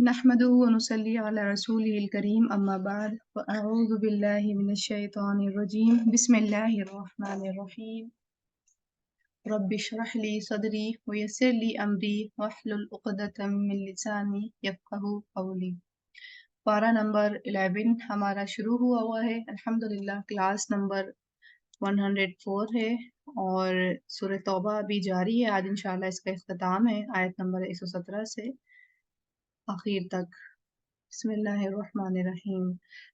نحمده ونصلي على رسوله الكريم أما بعد فأعوذ بالله من الشيطان الرجيم بسم الله الرحمن الرحيم رب اشرح لي صدري ويسر لي أمري واحلل عقدة من لساني يفقهوا قولي۔ پارہ نمبر 11 ہمارا شروع ہوا ہے، الحمدللہ کلاس نمبر 104 ہے، اور سورہ توبہ ابھی جاری ہے۔ آج انشاءاللہ اس کا اختتام ہے آیت نمبر 117 سے آخر تک۔ بسم اللہ الرحمن الرحیم۔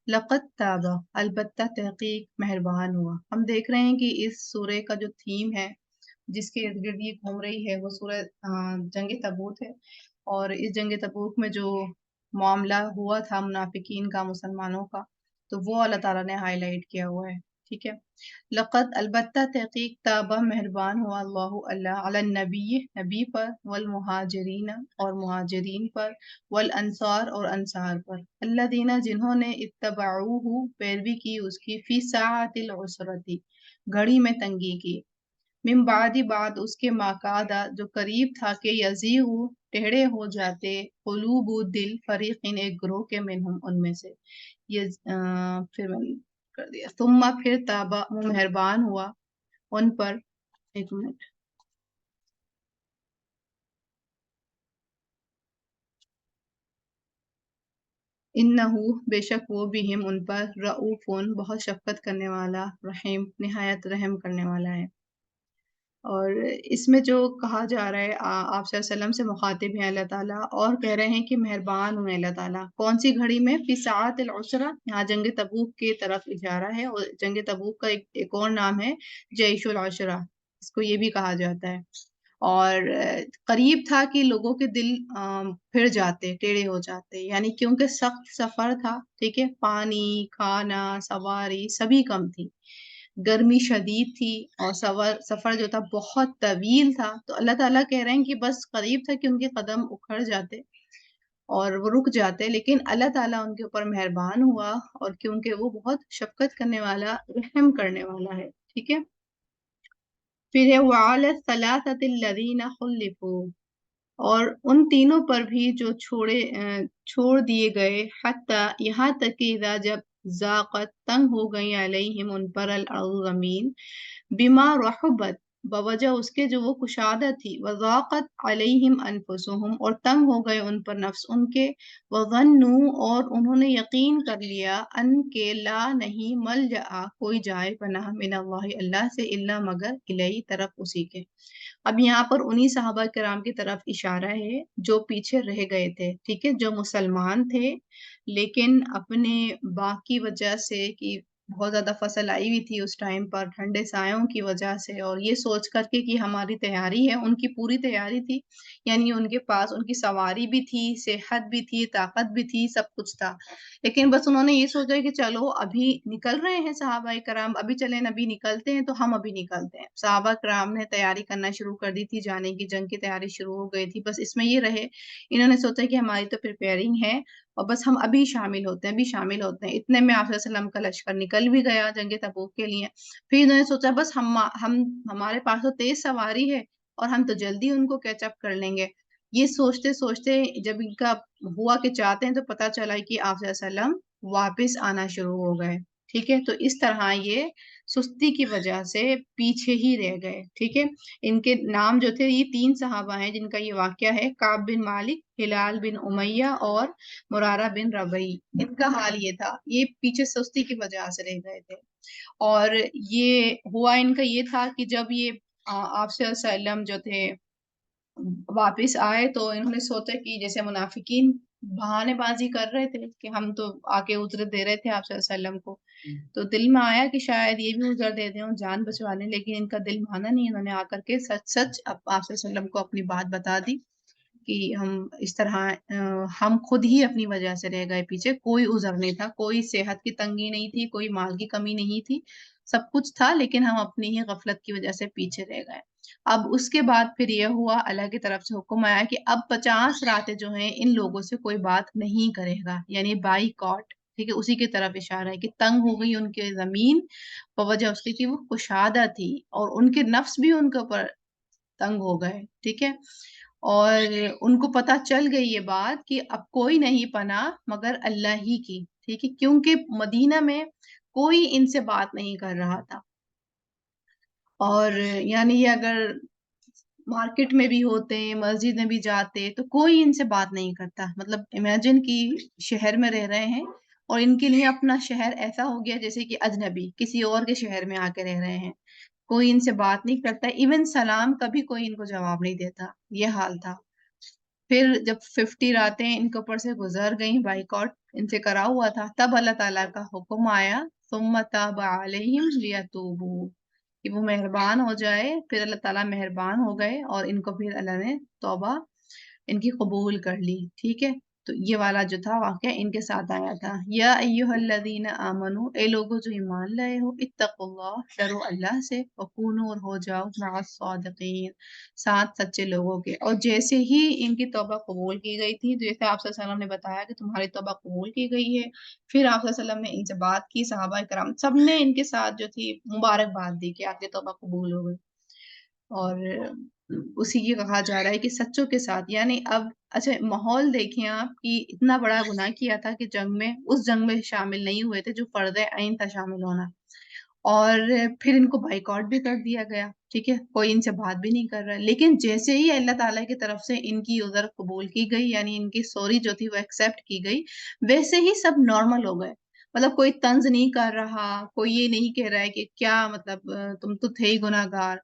لقد تاب، البتہ تحقیق مہربان ہوا۔ ہم دیکھ رہے ہیں کہ اس سورہ کا جو تھیم ہے، جس کے ارد گرد یہ گھوم رہی ہے، وہ سورہ جنگ تبوک ہے، اور اس جنگ تبوک میں جو معاملہ ہوا تھا منافقین کا، مسلمانوں کا، تو وہ اللہ تعالیٰ نے ہائی لائٹ کیا ہوا ہے۔ ٹھیک ہے، لقد البتہ تحقیق تابہ مہربان ہوا اللہ علی النبی، نبی پر، والمہاجرین اور مہاجرین پر، والانصار اور انصار پر، الذین جنہوں نے اتبعوہ پیروی کی اس کی، فی ساعۃ العسرۃ گھڑی میں تنگی کی، من بعد بعد اس کے ماقادہ جو قریب تھا کہ یزیغ ٹیڑھے ہو جاتے، قلوب دل، فریقین ایک گروہ کے، منہم ان میں سے، پھر میں کر دیا، ثم پھر تابا وہ مہربان ہوا ان پر، ایک منٹ، انہو بے شک وہ بہم ان پر، رؤوفن بہت شفقت کرنے والا، رحیم نہایت رحم کرنے والا ہے۔ اور اس میں جو کہا جا رہا ہے، آپ صلی اللہ علیہ وسلم سے مخاطب ہیں اللہ تعالیٰ، اور کہہ رہے ہیں کہ مہربان ہوئے اللہ تعالیٰ۔ کون سی گھڑی میں؟ فی ساعۃ العسرہ، یہاں جنگ تبوک کی طرف اشارہ ہے، اور جنگ تبوک کا ایک اور نام ہے جیش العشرہ، اس کو یہ بھی کہا جاتا ہے۔ اور قریب تھا کہ لوگوں کے دل پھر جاتے، ٹیڑھے ہو جاتے، یعنی کیونکہ سخت سفر تھا، ٹھیک ہے، پانی، کھانا، سواری سبھی کم تھی، گرمی شدید تھی، اور سفر جو تھا بہت طویل تھا، تو اللہ تعالیٰ کہہ رہے ہیں کہ بس قریب تھا کہ ان کے قدم اکھڑ جاتے اور وہ رک جاتے، لیکن اللہ تعالیٰ ان کے اوپر مہربان ہوا، اور کیونکہ وہ بہت شفقت کرنے والا، رحم کرنے والا ہے۔ ٹھیک ہے، پھر ہے وَعَلَى الثَّلَاثَةِ الَّذِينَ خُلِّفُوا، اور ان تینوں پر بھی جو چھوڑ دیے گئے، حتیٰ یہاں تک کہ اذا جب ذاقت تنگ ہو گئی علیہم ان پر، الارض زمین، بما رحبت بوجہ اس کے جو وہ کشادہ تھی، وضاقت علیہم انفسہم اور تنگ ہو گئے ان پر نفس ان کے، وظنوا اور انہوں نے یقین کر لیا، ان کے لا نہیں ملجأ کوئی جائے پناہ، من اللہ اللہ سے، الا مگر الیہ طرف اسی کے۔ اب یہاں پر انہی صحابہ کرام کی طرف اشارہ ہے جو پیچھے رہ گئے تھے، ٹھیک ہے، جو مسلمان تھے لیکن اپنے باقی وجہ سے کہ بہت زیادہ فصل آئی ہوئی تھی اس ٹائم پر، ٹھنڈے سایوں کی وجہ سے، اور یہ سوچ کر کے کہ ہماری تیاری ہے، ان کی پوری تیاری تھی، یعنی ان کے پاس ان کی سواری بھی تھی، صحت بھی تھی، طاقت بھی تھی، سب کچھ تھا، لیکن بس انہوں نے یہ سوچا کہ چلو ابھی نکل رہے ہیں صحابہ کرام، ابھی چلیں نبی نکلتے ہیں تو ہم ابھی نکلتے ہیں۔ صحابہ کرام نے تیاری کرنا شروع کر دی تھی، جانے کی، جنگ کی تیاری شروع ہو گئی تھی، بس اس میں یہ رہے، انہوں نے سوچا کہ ہماری تو پریپیئرنگ ہے اور بس ہم ابھی شامل ہوتے ہیں، ابھی شامل ہوتے ہیں، اتنے میں آپ صلی اللہ علیہ وسلم کا لشکر نکل بھی گیا جنگ تبوک کے لیے۔ پھر انہوں نے سوچا بس ہمارے پاس تو تیز سواری ہے اور ہم تو جلدی ان کو کیچ اپ کر لیں گے۔ یہ سوچتے سوچتے جب ان کا ہوا کہ چاہتے ہیں تو پتہ چلا کہ آپ صلی اللہ علیہ وسلم واپس آنا شروع ہو گئے، ٹھیک ہے، تو اس طرح یہ سستی کی وجہ سے پیچھے ہی رہ گئے، ٹھیک ہے۔ ان کے نام جو تھے، یہ 3 صحابہ ہیں جن کا یہ واقعہ ہے، کعب بن مالک، ہلال بن امیہ اور مرارہ بن ربیع، ان کا حال یہ تھا، یہ پیچھے سستی کی وجہ سے رہ گئے تھے، اور یہ ہوا ان کا یہ تھا کہ جب یہ آپ صلی اللہ علیہ وسلم جو تھے واپس آئے تو انہوں نے سوچا کہ جیسے منافقین بہانے بازی کر رہے تھے کہ ہم تو آگے عذر دے رہے تھے آپ صلی اللہ علیہ وسلم کو، تو دل میں آیا کہ شاید یہ بھی عذر دے دیں اور جان بچوا لیں، لیکن ان کا دل مانا نہیں، انہوں نے آ کر کے سچ سچ آپ صلی اللہ علیہ وسلم کو اپنی بات بتا دی کہ ہم اس طرح ہم خود ہی اپنی وجہ سے رہ گئے پیچھے، کوئی عذر نہیں تھا، کوئی صحت کی تنگی نہیں تھی، کوئی مال کی کمی نہیں تھی، سب کچھ تھا، لیکن ہم اپنی ہی غفلت کی وجہ سے پیچھے رہ گئے۔ اب اس کے بعد پھر یہ ہوا، اللہ کی طرف سے حکم آیا کہ اب 50 راتیں جو ہیں ان لوگوں سے کوئی بات نہیں کرے گا، یعنی بائی کاٹ، ٹھیک ہے، اسی کی طرف اشارہ ہے کہ تنگ ہو گئی ان کی زمین بوجہ اس کی کہ وہ کشادہ تھی، اور ان کے نفس بھی ان کے اوپر تنگ ہو گئے، ٹھیک ہے، اور ان کو پتہ چل گئی یہ بات کہ اب کوئی نہیں پناہ مگر اللہ ہی کی، ٹھیک ہے، کیونکہ مدینہ میں کوئی ان سے بات نہیں کر رہا تھا، اور یعنی یہ اگر مارکیٹ میں بھی ہوتے ہیں، مسجد میں بھی جاتے، تو کوئی ان سے بات نہیں کرتا۔ مطلب امیجن کہ شہر میں رہ رہے ہیں اور ان کے لیے اپنا شہر ایسا ہو گیا جیسے کہ اجنبی کسی اور کے شہر میں آ کے رہ رہے ہیں، کوئی ان سے بات نہیں کرتا، ایون سلام کا بھی کوئی ان کو جواب نہیں دیتا، یہ حال تھا۔ پھر جب 50 راتیں ان کے اوپر سے گزر گئیں، بائیکاٹ ان سے کرا ہوا تھا، تب اللہ تعالیٰ کا حکم آیا ثم تاب علیہم لیتوبوا، کہ وہ مہربان ہو جائے، پھر اللہ تعالیٰ مہربان ہو گئے اور ان کو پھر اللہ نے توبہ ان کی قبول کر لی، ٹھیک ہے۔ تو یہ والا جو تھا واقعہ ان کے ساتھ آیا تھا، یا ایھا الذین آمنو، اے لوگو جو ایمان لائے ہو، اتقوا اللہ، ڈرو اللہ سے، وکونوا، اور ہو جاؤ، مع الصادقین، ساتھ سچے لوگوں کے۔ اور جیسے ہی ان کی توبہ قبول کی گئی تھی، جیسے آپ صلی اللہ علیہ وسلم نے بتایا کہ تمہاری توبہ قبول کی گئی ہے، پھر آپ صلی اللہ علیہ وسلم نے ان سے بات کی، صحابہ کرام سب نے ان کے ساتھ جو تھی مبارکباد دی کہ آپ کی توبہ قبول ہو گئی، اور اسی کی کہا جا رہا ہے کہ سچوں کے ساتھ، یعنی اب اچھا ماحول دیکھیں آپ کہ اتنا بڑا گناہ کیا تھا کہ جنگ میں، اس جنگ میں شامل نہیں ہوئے تھے جو فرض عین تھا شامل ہونا، اور پھر ان کو بائیکاٹ بھی کر دیا گیا، ٹھیک ہے، کوئی ان سے بات بھی نہیں کر رہا ہے، لیکن جیسے ہی اللہ تعالیٰ کی طرف سے ان کی عذر قبول کی گئی، یعنی ان کی سوری جو تھی وہ ایکسیپٹ کی گئی، ویسے ہی سب نارمل ہو گئے، مطلب کوئی طنز نہیں کر رہا، کوئی یہ نہیں کہہ رہا ہے کہ کیا مطلب تم تو تھے ہی گناہ گار،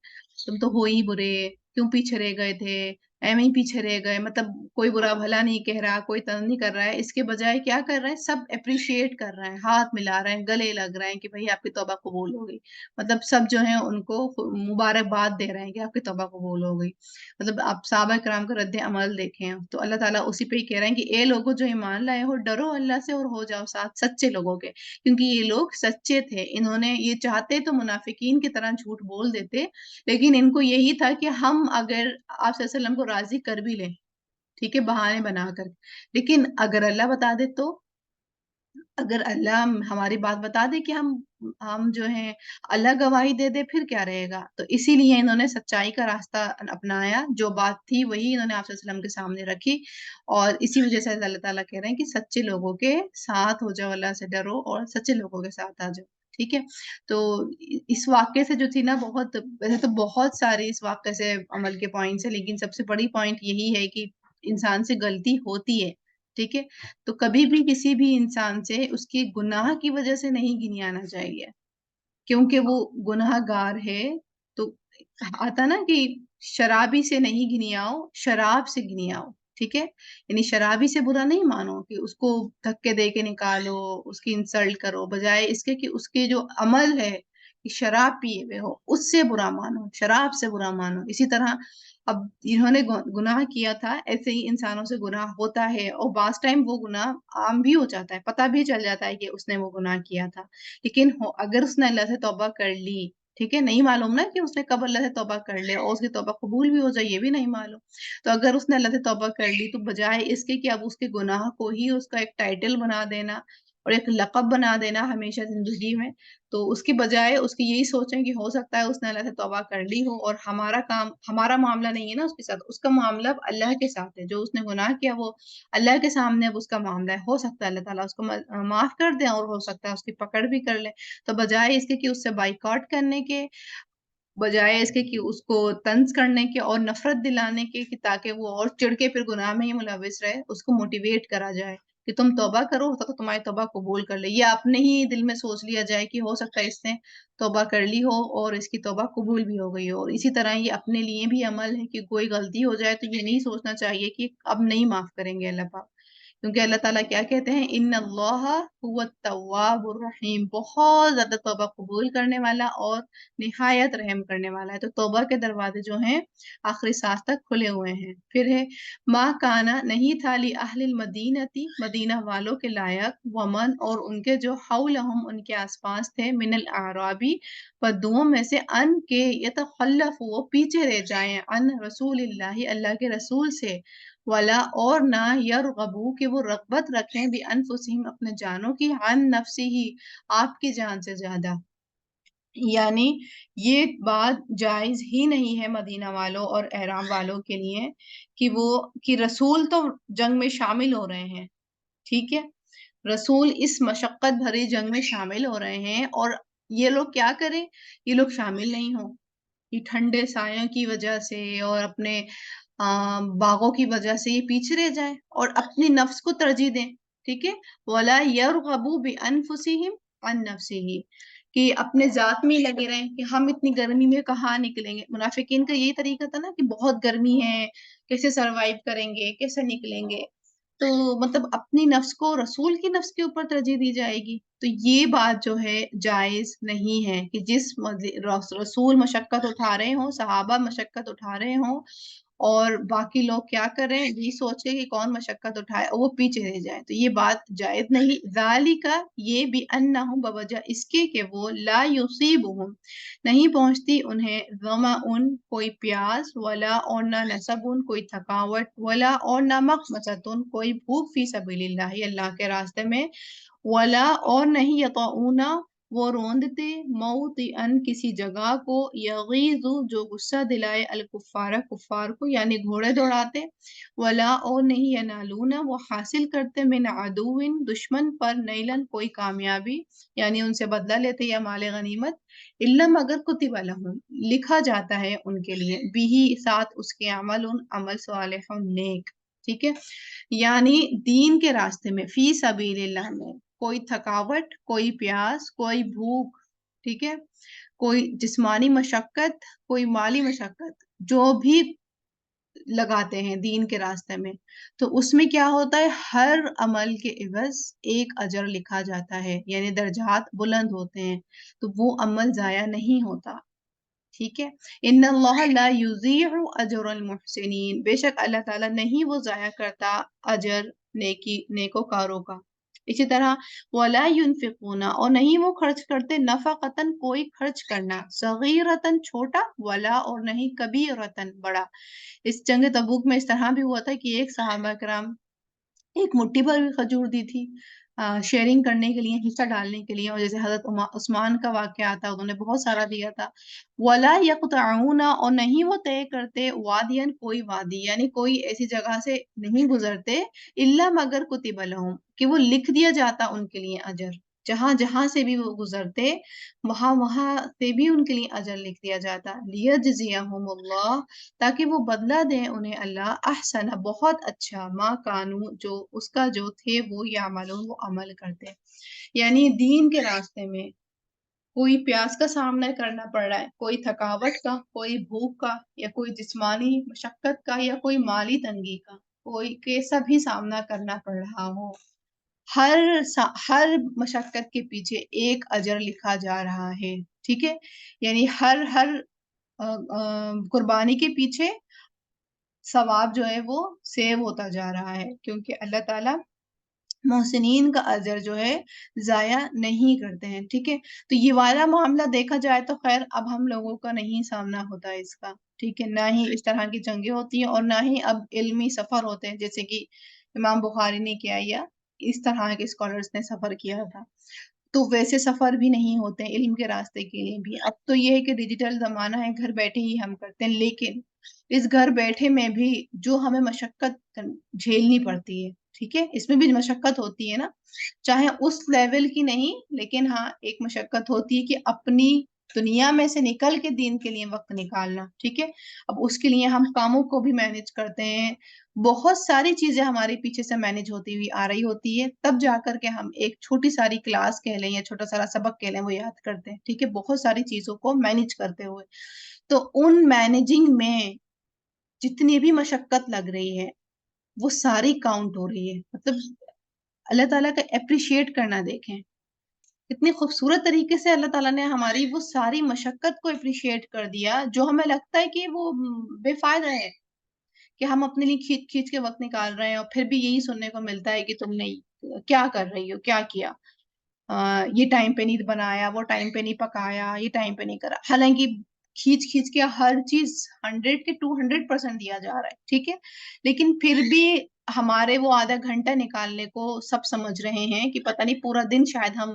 تم تو ہو ہی برے، کیوں پیچھے رہ گئے تھے، ایویں ہی پیچھے رہ گئے، مطلب کوئی برا بھلا نہیں کہہ رہا، کوئی طنز نہیں کر رہا ہے، اس کے بجائے کیا کر رہے ہیں، سب اپریشیٹ کر رہے ہیں، ہاتھ ملا رہے ہیں، گلے لگ رہے ہیں کہ بھئی آپ کی توبہ قبول ہو گئی، مطلب سب جو ہیں ان کو مبارکباد دے رہے ہیں کہ آپ کی توبہ قبول ہو گئی۔ مطلب آپ صحابہ کرام کا رد عمل دیکھیں تو اللہ تعالیٰ اسی پہ ہی کہہ رہے ہیں کہ اے لوگوں جو ایمان لائے ہو، ڈرو اللہ سے اور ہو جاؤ ساتھ سچے لوگوں کے، کیونکہ یہ لوگ سچے تھے، انہوں نے یہ چاہتے تو منافقین کی طرح جھوٹ بول دیتے، لیکن ان کو یہی تھا کہ ہم اگر آپ صلی اللہ علیہ وسلم کو راضی کر بھی لیں، ٹھیک ہے، بہانے بنا کر، لیکن اگر اللہ بتا دے تو، اگر اللہ ہماری بات بتا دے کہ ہم جو ہیں اللہ گواہی دے دے، پھر کیا رہے گا؟ تو اسی لیے انہوں نے سچائی کا راستہ اپنایا، جو بات تھی وہی انہوں نے آپ صلی اللہ علیہ وسلم کے سامنے رکھی، اور اسی وجہ سے اللہ تعالیٰ کہہ رہے ہیں کہ سچے لوگوں کے ساتھ ہو جاؤ، اللہ سے ڈرو اور سچے لوگوں کے ساتھ آ جاؤ، ٹھیک ہے۔ تو اس واقعے سے جو تھی نا، بہت ویسے تو بہت سارے اس واقعے سے عمل کے پوائنٹس ہیں، لیکن سب سے بڑی پوائنٹ یہی ہے کہ انسان سے غلطی ہوتی ہے، ٹھیک ہے، تو کبھی بھی کسی بھی انسان سے اس کے گناہ کی وجہ سے نہیں گنیانا چاہیے، کیونکہ وہ گناہ گار ہے۔ تو آتا نا کہ شرابی سے نہیں گنیاؤ، شراب سے گنیاؤ، ٹھیک ہے، یعنی شرابی سے برا نہیں مانو کہ اس کو دھکے دے کے نکالو، اس کی انسلٹ کرو، بجائے اس کے کہ اس کے جو عمل ہے کہ شراب پیے ہوئے ہو، اس سے برا مانو، شراب سے برا مانو۔ اسی طرح اب انہوں نے گناہ کیا تھا، ایسے ہی انسانوں سے گناہ ہوتا ہے، اور بعض ٹائم وہ گناہ عام بھی ہو جاتا ہے، پتہ بھی چل جاتا ہے کہ اس نے وہ گناہ کیا تھا، لیکن اگر اس نے اللہ سے توبہ کر لی، ٹھیک ہے، نہیں معلوم نا کہ اس نے کب اللہ سے توبہ کر لے اور اس کی توبہ قبول بھی ہو جائے، یہ بھی نہیں معلوم، تو اگر اس نے اللہ سے توبہ کر لی تو بجائے اس کے کہ اب اس کے گناہ کو ہی اس کا ایک ٹائٹل بنا دینا اور ایک لقب بنا دینا ہمیشہ زندگی میں، تو اس کی بجائے اس کی یہی سوچیں کہ ہو سکتا ہے اس نے اللہ سے توبہ کر لی ہو، اور ہمارا کام، ہمارا معاملہ نہیں ہے نا اس کے ساتھ، اس کا معاملہ اب اللہ کے ساتھ ہے، جو اس نے گناہ کیا وہ اللہ کے سامنے اب اس کا معاملہ ہے، ہو سکتا ہے اللہ تعالیٰ اس کو معاف کر دیں اور ہو سکتا ہے اس کی پکڑ بھی کر لیں، تو بجائے اس کے کہ اس سے بائیکاٹ کرنے کے، بجائے اس کے کہ اس کو طنز کرنے کے اور نفرت دلانے کے کہ تاکہ وہ اور چڑھ کے پھر گناہ میں ہی ملوث رہے، اس کو موٹیویٹ کرا جائے کہ تم توبہ کرو تو تمہاری توبہ قبول کر لے، یا اپنے ہی دل میں سوچ لیا جائے کہ ہو سکتا ہے اس نے توبہ کر لی ہو اور اس کی توبہ قبول بھی ہو گئی ہو، اور اسی طرح یہ اپنے لیے بھی عمل ہے کہ کوئی غلطی ہو جائے تو یہ نہیں سوچنا چاہیے کہ اب نہیں معاف کریں گے اللہ پاک، کیونکہ اللہ تعالیٰ کیا کہتے ہیں، ان اللہ هو التواب الرحیم، بہت زیادہ توبہ قبول کرنے والا اور نہایت رحم کرنے والا ہے، تو توبہ کے دروازے جو ہیں آخری سانس تک کھلے ہوئے ہیں۔ پھر ہے ما کانا، نہیں تھا، لی اہل المدینتی، مدینہ والوں کے لائق، ومن، اور ان کے جو حولہم، ان کے آس پاس تھے، من الاعرابی، بدوؤں میں سے، ان کے یتخلف، وہ پیچھے رہ جائیں، ان رسول اللہ، اللہ کے رسول سے، ولا، اور نہ، یرغبو، کہ وہ رغبت رکھیں، بھی انفسہم، اپنے جانوں کی، عن نفسی ہی، آپ کی جان سے زیادہ، یعنی یہ بات جائز ہی نہیں ہے مدینہ والوں اور احرام والوں کے لیے کہ رسول تو جنگ میں شامل ہو رہے ہیں، ٹھیک ہے، رسول اس مشقت بھری جنگ میں شامل ہو رہے ہیں اور یہ لوگ کیا کریں، یہ لوگ شامل نہیں ہوں، یہ ٹھنڈے سایوں کی وجہ سے اور اپنے باغوں کی وجہ سے یہ پیچھے رہ جائیں اور اپنی نفس کو ترجیح دیں، ٹھیک ہے، وَلَا يَرْغَبُوا بِأَنفُسِهِمْ عَن نَفْسِهِ، کہ اپنے ذات میں ہی لگے رہیں کہ ہم اتنی گرمی میں کہاں نکلیں گے۔ منافقین کا یہی طریقہ تھا نا کہ بہت گرمی ہے، کیسے سروائیو کریں گے، کیسے نکلیں گے، تو مطلب اپنی نفس کو رسول کی نفس کے اوپر ترجیح دی جائے گی، تو یہ بات جو ہے جائز نہیں ہے کہ رسول مشقت اٹھا رہے ہوں، صحابہ مشقت اٹھا رہے ہوں اور باقی لوگ کیا کر رہے ہیں یہ سوچ کے کہ کون مشقت اٹھائے اور وہ پیچھے رہ جائے، تو یہ بات جائز نہیں۔ ذالک، یہ بھی انہم، بوجہ اس کے کہ وہ لا یصیبہم، نہیں پہنچتی انہیں ظمأ کوئی پیاس، ولا اور نہ نصب کوئی تھکاوٹ، ولا اور نہ مخمصۃ کوئی بھوک فی سبیل اللہ، اللہ کے راستے میں، ولا اور نہیں یطعون وہ روندتے موطئن کسی جگہ کو، یغیظ جو غصہ دلائے الکفار کفار کو، یعنی گھوڑے دوڑاتے، ولا اور نہیں ینالون وہ حاصل کرتے من عدو دشمن پر نیلن کوئی کامیابی، یعنی ان سے بدلہ لیتے یا مال غنیمت، الا مگر کتب لہم لکھا جاتا ہے ان کے لیے، بھی ساتھ اس کے عمل صالح نیک، ٹھیک ہے، یعنی دین کے راستے میں فی سبیل اللہ میں کوئی تھکاوٹ، کوئی پیاس، کوئی بھوک، ٹھیک ہے، کوئی جسمانی مشقت، کوئی مالی مشقت، جو بھی لگاتے ہیں دین کے راستے میں، تو اس میں کیا ہوتا ہے، ہر عمل کے عوض ایک اجر لکھا جاتا ہے، یعنی درجات بلند ہوتے ہیں، تو وہ عمل ضائع نہیں ہوتا، ٹھیک ہے، ان اللہ لا یضیع اجر المحسنین، بے شک اللہ تعالیٰ نہیں وہ ضائع کرتا اجر نیکوکاروں کا۔ اسی طرح ولا ينفقون اور نہیں وہ خرچ کرتے نفقتن کوئی خرچ کرنا، صغیرتن چھوٹا، ولا اور نہیں کبیرتن بڑا۔ اس جنگ تبوک میں اس طرح بھی ہوا تھا کہ ایک صحابہ کرام ایک مٹھی پر بھی کھجور دی تھی شیئرنگ کرنے کے لیے، حصہ ڈالنے کے لیے، اور جیسے حضرت عثمان کا واقعہ تھا انہوں نے بہت سارا دیا تھا، ولا یقطعون اور نہیں وہ طے کرتے وادین کوئی وادی، یعنی کوئی ایسی جگہ سے نہیں گزرتے الا مگر کتب لہم کہ وہ لکھ دیا جاتا ان کے لیے اجر، جہاں جہاں سے بھی وہ گزرتے وہاں وہاں سے بھی ان کے لیے اجر لکھ دیا جاتا، لیجزیہم اللہ تاکہ وہ بدلہ دیں انہیں اللہ احسن بہت اچھا ما کانو جو اس کا جو تھے وہ یعملون وہ عمل کرتے، یعنی دین کے راستے میں کوئی پیاس کا سامنا کرنا پڑ رہا ہے، کوئی تھکاوٹ کا، کوئی بھوک کا، یا کوئی جسمانی مشقت کا، یا کوئی مالی تنگی کا، کوئی کیسا بھی سامنا کرنا پڑ رہا ہو، ہر مشقت کے پیچھے ایک اجر لکھا جا رہا ہے، ٹھیک ہے، یعنی ہر قربانی کے پیچھے ثواب جو ہے وہ سیو ہوتا جا رہا ہے، کیونکہ اللہ تعالیٰ محسنین کا اجر جو ہے ضائع نہیں کرتے ہیں، ٹھیک ہے، تو یہ والا معاملہ دیکھا جائے تو خیر اب ہم لوگوں کا نہیں سامنا ہوتا ہے اس کا، ٹھیک ہے، نہ ہی اس طرح کی جنگیں ہوتی ہیں اور نہ ہی اب علمی سفر ہوتے ہیں جیسے کہ امام بخاری نے کیا یا اس طرح کے اسکالرز نے سفر کیا تھا، تو ویسے سفر بھی نہیں ہوتے ہیں علم کے راستے کے لیے بھی، اب تو یہ ہے کہ ڈیجیٹل زمانہ ہے، گھر بیٹھے ہی ہم کرتے ہیں، لیکن اس گھر بیٹھے میں بھی جو ہمیں مشقت جھیلنی پڑتی ہے، ٹھیک ہے، اس میں بھی مشقت ہوتی ہے نا، چاہے اس لیول کی نہیں، لیکن ہاں ایک مشقت ہوتی ہے کہ اپنی دنیا میں سے نکل کے دین کے لیے وقت نکالنا، ٹھیک ہے، اب اس کے لیے ہم کاموں کو بھی مینج کرتے ہیں، بہت ساری چیزیں ہمارے پیچھے سے مینج ہوتی ہوئی آ رہی ہوتی ہے، تب جا کر کے ہم ایک چھوٹی ساری کلاس کہہ لیں یا چھوٹا سارا سبق کہہ لیں وہ یاد کرتے ہیں، ٹھیک ہے، بہت ساری چیزوں کو مینج کرتے ہوئے، تو ان مینجنگ میں جتنی بھی مشقت لگ رہی ہے وہ ساری کاؤنٹ ہو رہی ہے، مطلب اللہ تعالیٰ کا اپریشیٹ کرنا دیکھیں اتنی خوبصورت طریقے سے اللہ تعالیٰ نے ہماری وہ ساری مشقت کو اپریشیٹ کر دیا جو ہمیں لگتا ہے کہ وہ بے فائدہ ہے، کہ ہم اپنے لیے کھینچ کھینچ کے وقت نکال رہے ہیں اور پھر بھی یہی سننے کو ملتا ہے کہ تم نے کیا کر رہی ہو، کیا کیا، یہ ٹائم پہ نہیں بنایا، وہ ٹائم پہ نہیں پکایا، یہ ٹائم پہ نہیں کرا، حالانکہ کھینچ کھینچ کے ہر چیز 100 کے 200% دیا جا رہا ہے، ٹھیک ہے، لیکن پھر بھی ہمارے وہ آدھا گھنٹہ نکالنے کو سب سمجھ رہے ہیں کہ پتہ نہیں پورا دن شاید ہم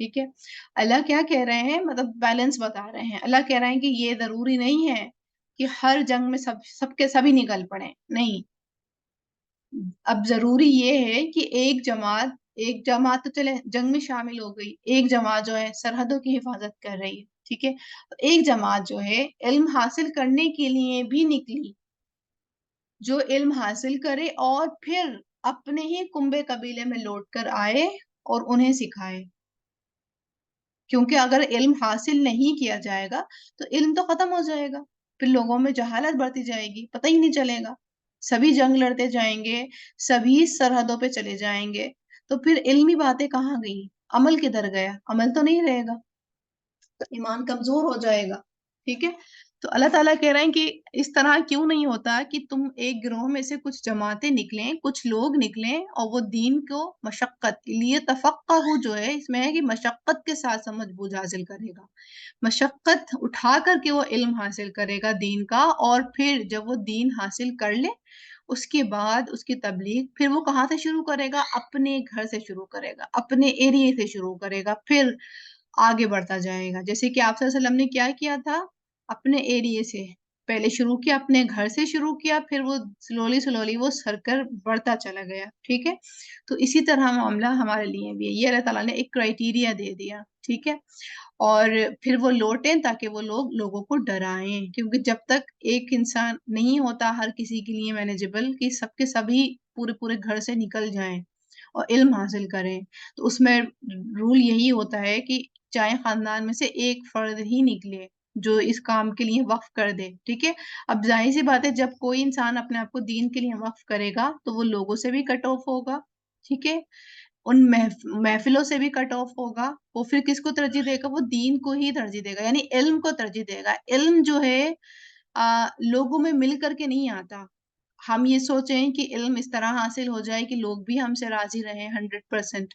ٹھیک ہے، اللہ کیا کہہ رہے ہیں، مطلب بیلنس بتا رہے ہیں، اللہ کہہ رہے ہیں کہ یہ ضروری نہیں ہے کہ ہر جنگ میں سب کے سبھی نکل پڑے، نہیں، اب ضروری یہ ہے کہ ایک جماعت تو چلے جنگ میں شامل ہو گئی، ایک جماعت جو ہے سرحدوں کی حفاظت کر رہی ہے، ٹھیک ہے، ایک جماعت جو ہے علم حاصل کرنے کے لیے بھی نکلی، جو علم حاصل کرے اور پھر اپنے ہی کنبے قبیلے میں لوٹ کر آئے اور انہیں سکھائے، کیونکہ اگر علم حاصل نہیں کیا جائے گا تو علم تو ختم ہو جائے گا، پھر لوگوں میں جہالت بڑھتی جائے گی، پتہ ہی نہیں چلے گا، سبھی جنگ لڑتے جائیں گے، سبھی سرحدوں پہ چلے جائیں گے، تو پھر علمی باتیں کہاں گئی، عمل کدھر گیا، عمل تو نہیں رہے گا، تو ایمان کمزور ہو جائے گا، ٹھیک ہے، تو اللہ تعالیٰ کہہ رہے ہیں کہ اس طرح کیوں نہیں ہوتا کہ تم ایک گروہ میں سے کچھ جماعتیں نکلیں، کچھ لوگ نکلیں اور وہ دین کو مشقت لیے تفقہ جو ہے اس میں ہے کہ مشقت کے ساتھ سمجھ بوجھ حاصل کرے گا، مشقت اٹھا کر کے وہ علم حاصل کرے گا دین کا، اور پھر جب وہ دین حاصل کر لے اس کے بعد اس کی تبلیغ پھر وہ کہاں سے شروع کرے گا، اپنے گھر سے شروع کرے گا، اپنے ایریے سے شروع کرے گا، پھر آگے بڑھتا جائے گا، جیسے کہ آپ صلی اللہ علیہ وسلم نے کیا کیا تھا، اپنے ایریے سے پہلے شروع کیا، اپنے گھر سے شروع کیا، پھر وہ سلولی وہ سر کر بڑھتا چلا گیا، ٹھیک ہے، تو اسی طرح معاملہ ہمارے لیے بھی ہے، یہ اللہ تعالیٰ نے ایک کرائٹیریا دے دیا، ٹھیک ہے، اور پھر وہ لوٹیں تاکہ وہ لوگوں کو ڈرائیں، کیونکہ جب تک ایک انسان نہیں ہوتا ہر کسی کے لیے مینیجبل کہ سب کے سبھی پورے پورے گھر سے نکل جائیں اور علم حاصل کریں، تو اس میں رول یہی ہوتا ہے کہ چاہے خاندان میں سے ایک فرد ہی نکلے جو اس کام کے لیے وقف کر دے، ٹھیک ہے، اب ظاہر سی بات ہے جب کوئی انسان اپنے آپ کو دین کے لیے وقف کرے گا تو وہ لوگوں سے بھی کٹ آف ہوگا، ٹھیک ہے، ان محفلوں سے بھی کٹ آف ہوگا، وہ پھر کس کو ترجیح دے گا، وہ دین کو ہی ترجیح دے گا، یعنی علم کو ترجیح دے گا، علم جو ہے لوگوں میں مل کر کے نہیں آتا، ہم یہ سوچیں کہ علم اس طرح حاصل ہو جائے کہ لوگ بھی ہم سے راضی رہیں 100%،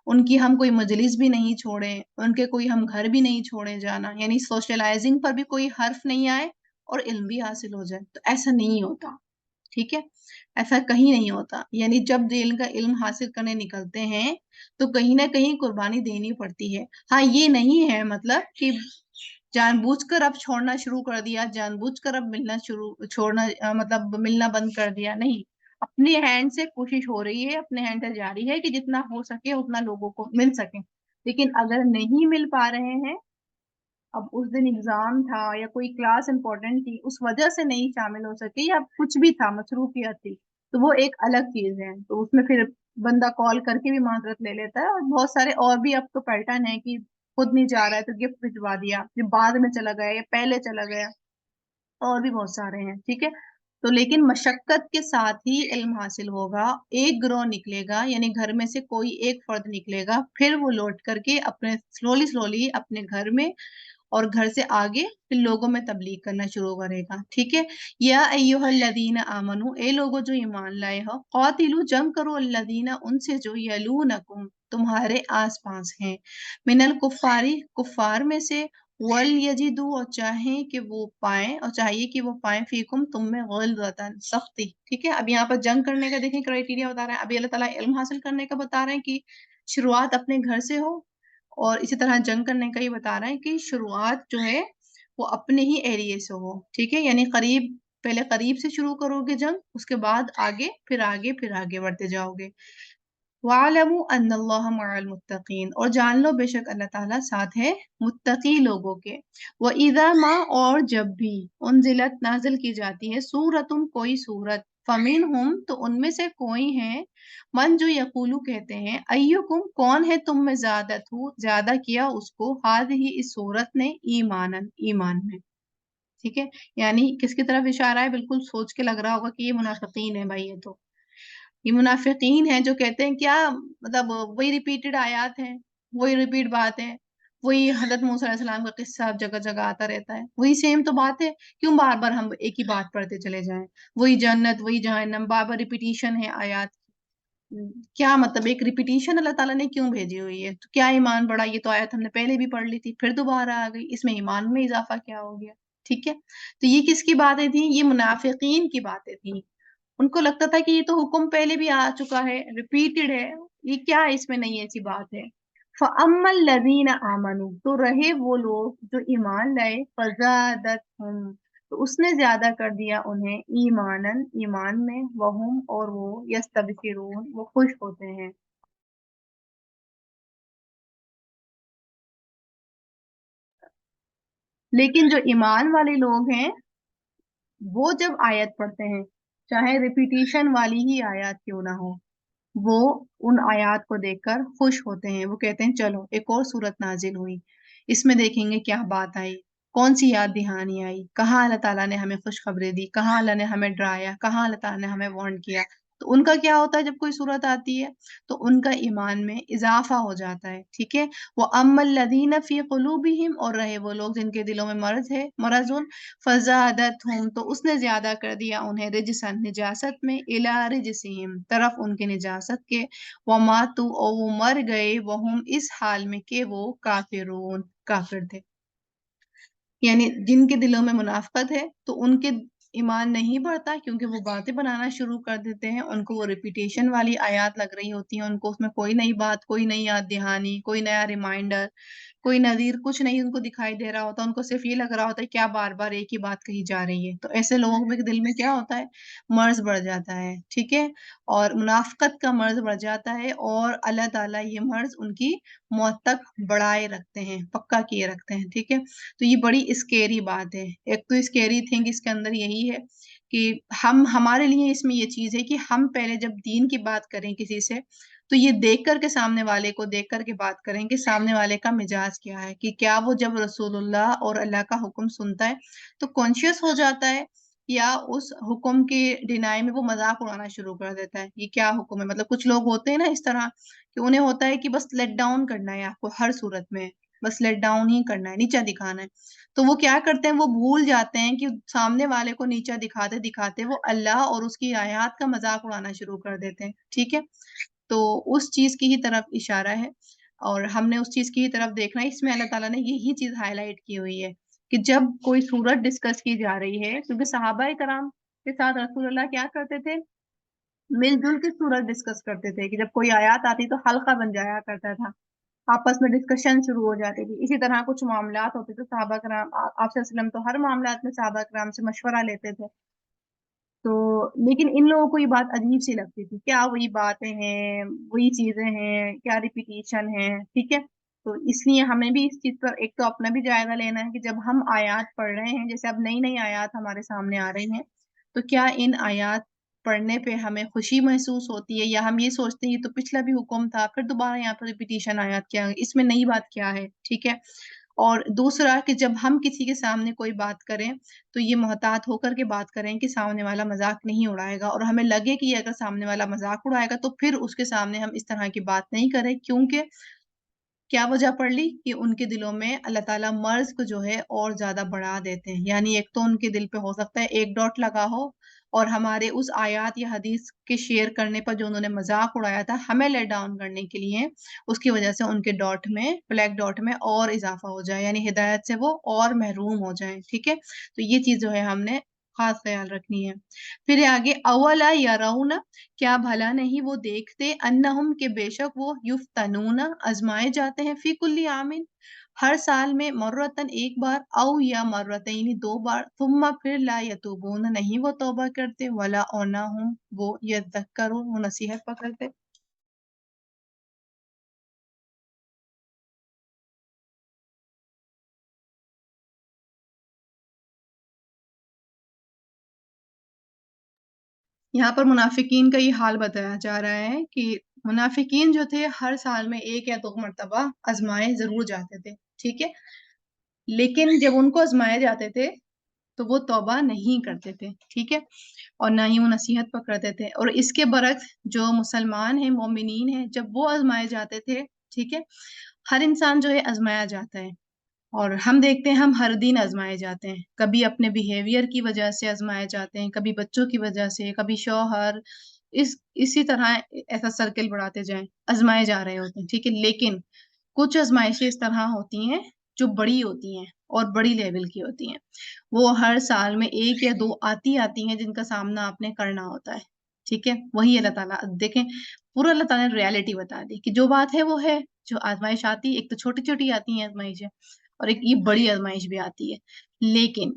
ان کی ہم کوئی مجلس بھی نہیں چھوڑیں، ان کے کوئی ہم گھر بھی نہیں چھوڑیں جانا، یعنی سوشلائزنگ پر بھی کوئی حرف نہیں آئے اور علم بھی حاصل ہو جائے، تو ایسا نہیں ہوتا، ٹھیک ہے، ایسا کہیں نہیں ہوتا، یعنی جب دین کا علم حاصل کرنے نکلتے ہیں تو کہیں نہ کہیں قربانی دینی پڑتی ہے، ہاں یہ نہیں ہے مطلب کہ جان بوجھ کر اب چھوڑنا شروع کر دیا، جان بوجھ کر اب چھوڑنا مطلب ملنا بند کر دیا، نہیں، اپنے ہینڈ سے کوشش ہو رہی ہے، اپنے ہینڈ سے جاری ہے کہ جتنا ہو سکے اتنا لوگوں کو مل سکے، لیکن اگر نہیں مل پا رہے ہیں، اب اس دن ایگزام تھا یا کوئی کلاس امپورٹنٹ تھی اس وجہ سے نہیں شامل ہو سکے یا کچھ بھی تھا مصروفیت تھی تو وہ ایک الگ چیز ہے، تو اس میں پھر بندہ کال کر کے بھی معذرت لے لیتا ہے، اور بہت سارے اور بھی اب تو پیٹرن ہے کہ خود نہیں جا رہا ہے تو گفٹ بھجوا دیا، یہ بعد میں چلا گیا یا پہلے چلا گیا، اور بھی بہت سارے ہیں، ٹھیک ہے، تو لیکن مشقت کے ساتھ ہی علم حاصل ہوگا، ایک گروہ نکلے گا یعنی گھر میں سے کوئی ایک فرد نکلے گا، پھر وہ لوٹ کر کے اپنے سلولی اپنے گھر میں اور گھر سے آگے پھر لوگوں میں تبلیغ کرنا شروع کرے گا، ٹھیک ہے، یا ایھا الذین آمنو، اے لوگو جو ایمان لائے ہو، قاتلو جنگ کرو الذین ان سے جو یلونکم تمہارے آس پاس ہیں، من الکفاری کفار میں سے، وَلْيَجِدُوا اور چاہیں کہ وہ پائیں اور چاہیے کہ وہ پائیں فیکم تم میں غلظۃ سختی، ٹھیک ہے، اب یہاں پر جنگ کرنے کا دیکھیں کرائٹیریا بتا رہے ہیں، ابھی اللہ تعالیٰ علم حاصل کرنے کا بتا رہے ہیں کہ شروعات اپنے گھر سے ہو، اور اسی طرح جنگ کرنے کا ہی بتا رہے ہیں کہ شروعات جو ہے وہ اپنے ہی ایریے سے ہو، ٹھیک ہے، یعنی پہلے قریب سے شروع کرو گے جنگ، اس کے بعد آگے پھر آگے پھر آگے بڑھتے جاؤ گے، وَاعْلَمُوا أَنَّ اللَّهَ مَعَ الْمُتَّقِينَ اور جان لو بے شک اللہ تعالیٰ ساتھ ہے متقی لوگوں کے، وَإِذَا مَا اور جب بھی انزلت نازل کی جاتی ہے سورتم کوئی سورت، فَمِنْهُمْ تو ان میں سے کوئی ہیں، من جو یقولو کہتے ہیں، ایکم کون ہے تم میں زیادہ کیا اس کو، ہی اس سورت نے ایمان میں، ٹھیک ہے، یعنی کس کی طرف اشارہ ہے، بالکل سوچ کے لگ رہا ہوگا کہ یہ منافقین ہے بھائی، یہ منافقین ہیں جو کہتے ہیں کیا مطلب وہی ریپیٹڈ آیات ہیں، وہی ریپیٹ بات ہے، وہی حضرت موسیٰ علیہ السلام کا قصہ اب جگہ جگہ آتا رہتا ہے، وہی سیم تو بات ہے، کیوں بار بار ہم ایک ہی بات پڑھتے چلے جائیں، وہی جنت وہی جہنم، بار بار ریپیٹیشن ہے آیات، کیا مطلب ایک ریپیٹیشن اللہ تعالیٰ نے کیوں بھیجی ہوئی ہے، تو کیا ایمان بڑھا، یہ تو آیت ہم نے پہلے بھی پڑھ لی تھی پھر دوبارہ آ گئی، اس میں ایمان میں اضافہ کیا ہو گیا، ٹھیک ہے، تو یہ کس کی باتیں تھیں، یہ منافقین کی باتیں تھیں، ان کو لگتا تھا کہ یہ تو حکم پہلے بھی آ چکا ہے، ریپیٹڈ ہے، یہ کیا اس میں نہیں ایسی بات ہے، فَأَمَّا الَّذِينَ آمَنُوا تو رہے وہ لوگ جو ایمان لائے فَزَادَتْهُمْ تو اس نے زیادہ کر دیا انہیں ایماناً ایمان میں وہم اور وہ یستبشرون وہ خوش ہوتے ہیں. لیکن جو ایمان والے لوگ ہیں وہ جب آیت پڑھتے ہیں چاہے ریپیٹیشن والی ہی آیات کیوں نہ ہو وہ ان آیات کو دیکھ کر خوش ہوتے ہیں. وہ کہتے ہیں چلو ایک اور صورت نازل ہوئی اس میں دیکھیں گے کیا بات آئی کون سی یاد دہانی آئی کہاں اللہ تعالیٰ نے ہمیں خوشخبری دی کہاں اللہ نے ہمیں ڈرایا کہاں اللہ تعالیٰ نے ہمیں وارن کیا. تو ان کا کیا ہوتا ہے جب کوئی صورت آتی ہے تو ان کا ایمان میں اضافہ ہو جاتا ہے. ٹھیک ہے. وہ ام الذین فی قلوبہم اور رہے وہ لوگ جن کے دلوں میں مرض فزادتہم تو اس نے زیادہ کر دیا انہیں رجسن نجاست میں الی رجسہم طرف ان کے نجاست کے وماتوا اور وہ مر گئے وہم اس حال میں کہ وہ کافرون کافر تھے. یعنی جن کے دلوں میں منافقت ہے تو ان کے ایمان نہیں بڑھتا کیونکہ وہ باتیں بنانا شروع کر دیتے ہیں ان کو وہ ریپیٹیشن والی آیات لگ رہی ہوتی ہیں ان کو اس میں کوئی نئی بات کوئی نئی یاد دہانی کوئی نیا ریمائنڈر کوئی نظیر کچھ نہیں ان کو دکھائی دے رہا ہوتا ان کو صرف یہ لگ رہا ہوتا ہے کیا بار بار ایک ہی بات کہی جا رہی ہے. تو ایسے لوگوں کے دل میں کیا ہوتا ہے مرض بڑھ جاتا ہے. ٹھیک ہے. اور منافقت کا مرض بڑھ جاتا ہے اور اللہ تعالیٰ یہ مرض ان کی موت تک بڑھائے رکھتے ہیں پکا کیے رکھتے ہیں. ٹھیک ہے. تو یہ بڑی اسکیری بات ہے. ایک تو اسکیری تھنگ اس کے اندر یہی ہے کہ ہمارے لیے اس میں یہ چیز ہے کہ ہم پہلے جب دین کی بات کریں کسی سے تو یہ دیکھ کر کے سامنے والے کو دیکھ کر کے بات کریں کہ سامنے والے کا مزاج کیا ہے کہ کیا وہ جب رسول اللہ اور اللہ کا حکم سنتا ہے تو کانشیس ہو جاتا ہے یا اس حکم کے ڈینائی میں وہ مذاق اڑانا شروع کر دیتا ہے. یہ کیا حکم ہے مطلب کچھ لوگ ہوتے ہیں نا اس طرح کہ انہیں ہوتا ہے کہ بس لیٹ ڈاؤن کرنا ہے آپ کو ہر صورت میں بس لیٹ ڈاؤن ہی کرنا ہے نیچا دکھانا ہے. تو وہ کیا کرتے ہیں وہ بھول جاتے ہیں کہ سامنے والے کو نیچا دکھاتے دکھاتے وہ اللہ اور اس کی آیات کا مذاق اڑانا شروع کر دیتے ہیں. ٹھیک ہے. تو اس چیز کی ہی طرف اشارہ ہے اور ہم نے اس چیز کی ہی طرف دیکھنا ہے. اس میں اللہ تعالیٰ نے یہی چیز ہائی لائٹ کی ہوئی ہے کہ جب کوئی صورت ڈسکس کی جا رہی ہے کیونکہ صحابہ کرام کے ساتھ رسول اللہ کیا کرتے تھے مل جل کے صورت ڈسکس کرتے تھے کہ جب کوئی آیات آتی تو حلقہ بن جایا کرتا تھا آپس میں ڈسکشن شروع ہو جاتی تھی. اسی طرح کچھ معاملات ہوتے تھے صحابہ کرام آپ صلی اللہ علیہ وسلم تو ہر معاملات میں صحابہ کرام سے مشورہ لیتے تھے. تو لیکن ان لوگوں کو یہ بات عجیب سی لگتی تھی کیا وہی باتیں ہیں وہی چیزیں ہیں کیا ریپیٹیشن ہے. ٹھیک ہے. تو اس لیے ہمیں بھی اس چیز پر ایک تو اپنا بھی جائزہ لینا ہے کہ جب ہم آیات پڑھ رہے ہیں جیسے اب نئی نئی آیات ہمارے سامنے آ رہی ہیں تو کیا ان آیات پڑھنے پہ ہمیں خوشی محسوس ہوتی ہے یا ہم یہ سوچتے ہیں یہ تو پچھلا بھی حکم تھا پھر دوبارہ یہاں پر ریپیٹیشن آیات کیا اس میں نئی بات کیا ہے. ٹھیک ہے. اور دوسرا کہ جب ہم کسی کے سامنے کوئی بات کریں تو یہ محتاط ہو کر کے بات کریں کہ سامنے والا مذاق نہیں اڑائے گا اور ہمیں لگے کہ اگر سامنے والا مذاق اڑائے گا تو پھر اس کے سامنے ہم اس طرح کی بات نہیں کریں کیونکہ کیا وجہ پڑ لی کہ ان کے دلوں میں اللہ تعالیٰ مرض کو جو ہے اور زیادہ بڑھا دیتے ہیں. یعنی ایک تو ان کے دل پہ ہو سکتا ہے ایک ڈاٹ لگا ہو اور ہمارے اس آیات یا حدیث کے شیئر کرنے پر جو انہوں نے مذاق اڑایا تھا ہمیں لیٹ ڈاؤن کرنے کے لیے اس کی وجہ سے ان کے ڈاٹ میں بلیک ڈاٹ میں اور اضافہ ہو جائے یعنی ہدایت سے وہ اور محروم ہو جائیں. ٹھیک ہے. تو یہ چیز جو ہے ہم نے خاص خیال رکھنی ہے. پھر آگے اولا یرون کیا بھلا نہیں وہ دیکھتے انہم کہ بے شک وہ یفتنون آزمائے جاتے ہیں فی کل عامن ہر سال میں مرتن ایک بار او یا مرتین دو بار ثم پھر لا یتوبون نہیں وہ توبہ کرتے ولا اور نہ ہوں وہ یذکرون وہ نصیحت پکڑتے. یہاں پر منافقین کا یہ حال بتایا جا رہا ہے کہ منافقین جو تھے ہر سال میں ایک یا دو مرتبہ آزمائے ضرور جاتے تھے. ٹھیک ہے. لیکن جب ان کو آزمائے جاتے تھے تو وہ توبہ نہیں کرتے تھے. ٹھیک ہے. اور نہ ہی وہ نصیحت پکڑتے تھے. اور اس کے برعکس جو مسلمان ہیں مومنین ہیں جب وہ آزمائے جاتے تھے ٹھیک ہے ہر انسان جو ہے آزمایا جاتا ہے اور ہم دیکھتے ہیں ہم ہر دن آزمائے جاتے ہیں کبھی اپنے بیہیویئر کی وجہ سے آزمائے جاتے ہیں کبھی بچوں کی وجہ سے کبھی شوہر اسی طرح ایسا سرکل بڑھاتے جائیں آزمائے جا رہے ہوتے ہیں. ٹھیک ہے. لیکن کچھ آزمائشیں اس طرح ہوتی ہیں جو بڑی ہوتی ہیں اور بڑی لیول کی ہوتی ہیں وہ ہر سال میں ایک یا دو آتی ہیں جن کا سامنا آپ نے کرنا ہوتا ہے. ٹھیک ہے. وہی اللہ تعالیٰ دیکھیں پورا اللہ تعالیٰ نے ریالٹی بتا دی کہ جو بات ہے وہ ہے جو آزمائش آتی ہے، ایک تو چھوٹی چھوٹی آتی ہیں آزمائشیں، اور ایک یہ بڑی آزمائش بھی آتی ہے. لیکن